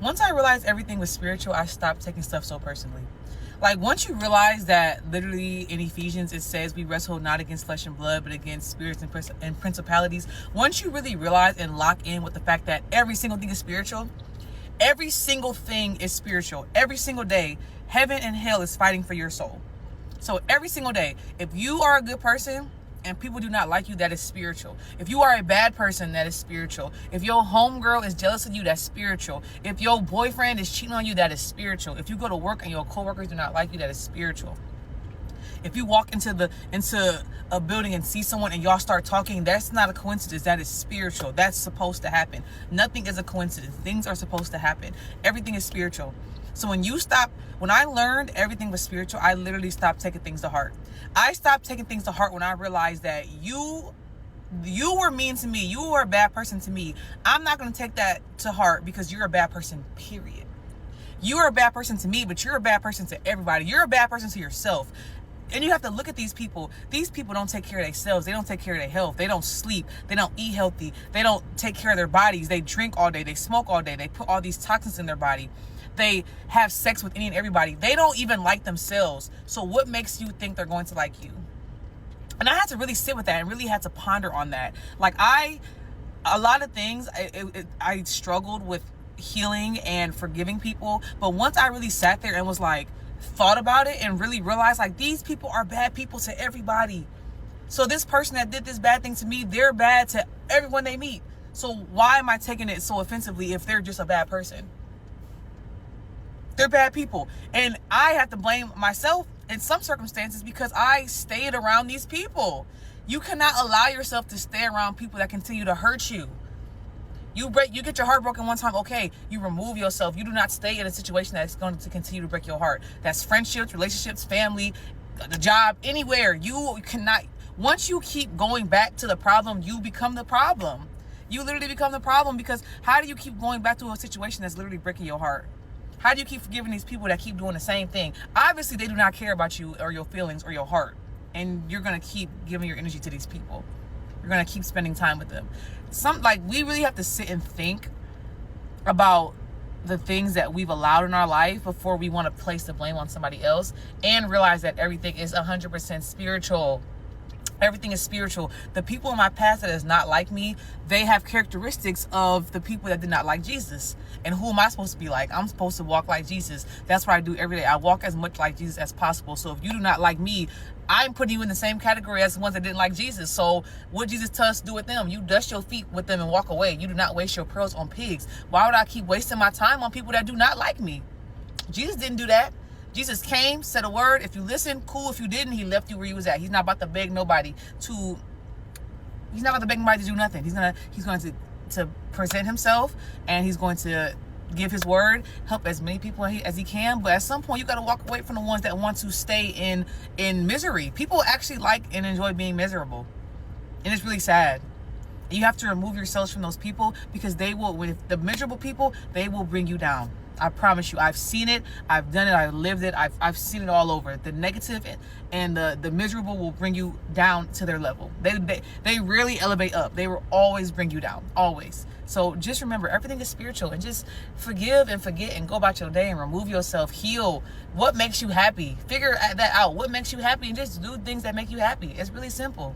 Once I realized everything was spiritual, I stopped taking stuff so personally. Like, once you realize that literally in Ephesians it says we wrestle not against flesh and blood, but against spirits and principalities. Once you really realize and lock in with the fact that every single thing is spiritual, every single thing is spiritual. Every single day, heaven and hell is fighting for your soul. So every single day, if you are a good person and people do not like you, that is spiritual. If you are a bad person, that is spiritual. If your homegirl is jealous of you, that's spiritual. If your boyfriend is cheating on you, that is spiritual. If you go to work and your coworkers do not like you, that is spiritual. If you walk into a building and see someone and y'all start talking, that's not a coincidence. That is spiritual. That's supposed to happen. Nothing is a coincidence. Things are supposed to happen. Everything is spiritual. So when I learned everything was spiritual, I literally stopped taking things to heart. I stopped taking things to heart when I realized that you were mean to me. You were a bad person to me. I'm not going to take that to heart because you're a bad person, period. You're a bad person to me, but you're a bad person to everybody. You're a bad person to yourself. And you have to look at these people. These people don't take care of themselves. They don't take care of their health. They don't sleep. They don't eat healthy. They don't take care of their bodies. They drink all day. They smoke all day. They put all these toxins in their body. They have sex with any and everybody. They don't even like themselves. So what makes you think they're going to like you? And I had to really sit with that and really had to ponder on that. Like a lot of things, I struggled with healing and forgiving people. But once I really sat there and was like, thought about it and really realized like these people are bad people to everybody. So this person that did this bad thing to me, they're bad to everyone they meet. So why am I taking it so offensively if they're just a bad person? They're bad people. And I have to blame myself in some circumstances because I stayed around these people. You cannot allow yourself to stay around people that continue to hurt you. You get your heart broken one time, okay, you remove yourself. You do not stay in a situation that's going to continue to break your heart. That's friendships, relationships, family, the job, anywhere. You cannot, once you keep going back to the problem, you become the problem. You literally become the problem because how do you keep going back to a situation that's literally breaking your heart? How do you keep forgiving these people that keep doing the same thing? Obviously, they do not care about you or your feelings or your heart. And you're going to keep giving your energy to these people. You're going to keep spending time with them. We really have to sit and think about the things that we've allowed in our life before we want to place the blame on somebody else and realize that everything is 100% spiritual. Everything is spiritual. The people in my past that is not like me, they have characteristics of the people that did not like Jesus. And who am I supposed to be like? I'm supposed to walk like Jesus. That's what I do every day. I walk as much like Jesus as possible. So if you do not like me, I'm putting you in the same category as the ones that didn't like Jesus. So what Jesus tells us to do with them? You dust your feet with them and walk away. You do not waste your pearls on pigs. Why would I keep wasting my time on people that do not like me? Jesus didn't do that. Jesus came, said a word. If you listen, cool. If you didn't, he left you where you was at. He's not about to beg nobody to do nothing. He's going to present himself, and he's going to give his word, help as many people as he can. But at some point, you got to walk away from the ones that want to stay in misery. People actually like and enjoy being miserable, and it's really sad. You have to remove yourselves from those people because they will, with the miserable people, they will bring you down. I promise you, I've seen it, I've done it, I've lived it, I've seen it all over. The negative and the miserable will bring you down to their level. They rarely elevate up. They will always bring you down, always. So just remember, everything is spiritual, and just forgive and forget and go about your day and remove yourself. Heal. What makes you happy? Figure that out. What makes you happy, and just do things that make you happy. It's really simple.